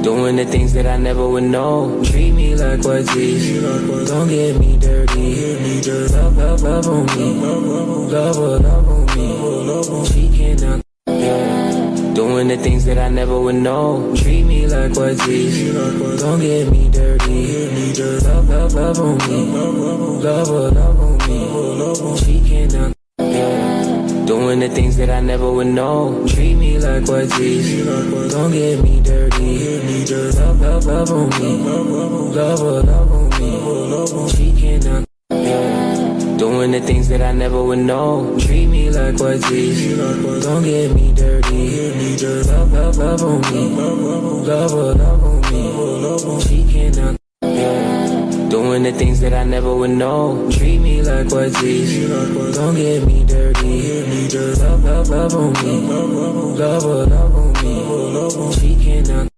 Doing the things that I never would know. Treat me like what's rizz. Don't get me dirty. Love on me. Love on me. She cannot. Doing the things that I never would know. Treat me like what's rizz. Don't get me dirty. Love on me. Love on me. She cannot. Doing the things that I never would know. Treat me like what's rizz. Don't get me dirty. Love on me. Love on me. She cannot. Doing the things that I never would know. Treat me like what's rizz. Don't get me dirty. Love on me. Love on me. She cannot. Doing the things that I never would know. Treat me like what's rizz. Don't get me dirty. Love on me. Love on me. She cannot.